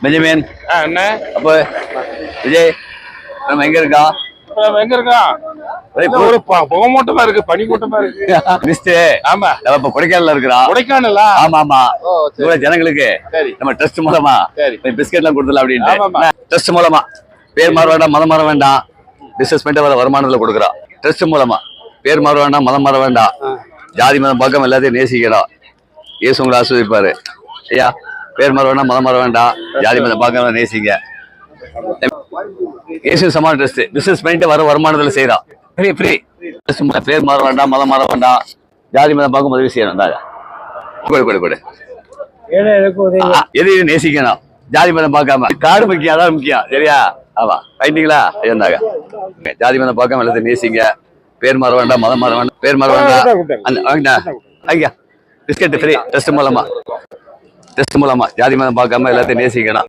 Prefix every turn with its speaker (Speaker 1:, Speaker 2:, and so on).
Speaker 1: Benjamin
Speaker 2: என்ன
Speaker 1: அப்போ விஜய் நம்ம எங்க இருக்கா
Speaker 2: எங்க இருக்கா ஒரு புகமூட்டமா இருக்கு பனி மூட்டமா இருக்கு
Speaker 1: லிஸ்ட்
Speaker 2: ஆமா
Speaker 1: நம்ம இப்ப கொடைக்கானல்ல இருக்கிறோம்
Speaker 2: கொடைக்கானலா
Speaker 1: ஆமா ஆமா
Speaker 2: ஓ, சரி.
Speaker 1: இவ்வளவு ஜனங்களுக்கு
Speaker 2: சரி
Speaker 1: நம்ம ட்ரஸ்ட் மூலமா
Speaker 2: சரி
Speaker 1: பிஸ்கெட் எல்லாம் கொடுத்துல
Speaker 2: ஆமாமா.
Speaker 1: அப்படின்ட்டு ட்ரஸ்ட் மூலமா பேர் மாற வேண்டாம் மதம் மாற வேண்டாம் பிசினஸ் பண்ணிட்டு வர வருமானத்துல கொடுக்குறோம் ட்ரஸ்ட் மூலமா பேர் மாற வேண்டாம் மதம் மாற வேண்டாம் ஜாதி மதம் பக்கம் எல்லாத்தையும் நேசிக்கணும் இயேசு உங்களை ஆஸ்வதிப்பாரு ஐயா பேர் மாற வேண்டாம் மதம் மாற வேண்டாம் ஜாதி மதம் பார்க்க நேசிங்க இயேசு சமான ட்ரஸ்ட் பிசினஸ் பண்ணிட்டு வர வருமானத்துல செய்யறோம் ஃப்ரீ ஃப்ரீ பேர் மாற வேண்டாம் மதம் மாற வேண்டாம் ஜாதி மதம் பார்க்க உதவி செய்யணும் தாங்க கொடு கொடு கொடு எதையும் நேசிக்கணும் ஜாதி மதம் பார்க்காம காடு முக்கியம் அதான் முக்கியம் சரியா ஆமா ரைட்டிங்களா இருந்தாங்க ஜாதி மதம் பார்க்காம எல்லாத்தையும் நேசிங்க பேர் மாற வேண்டாம் மதம் மாற வேண்டாம் பேர் மாற வேண்டாம் அந்த வாங்கிட்டா ஐயா பிஸ்கெட் ஃப்ரீ டெஸ்ட் மூலமா ஜாதி மதம் பார்க்காம எல்லாத்தையும் நேசிக்கணும்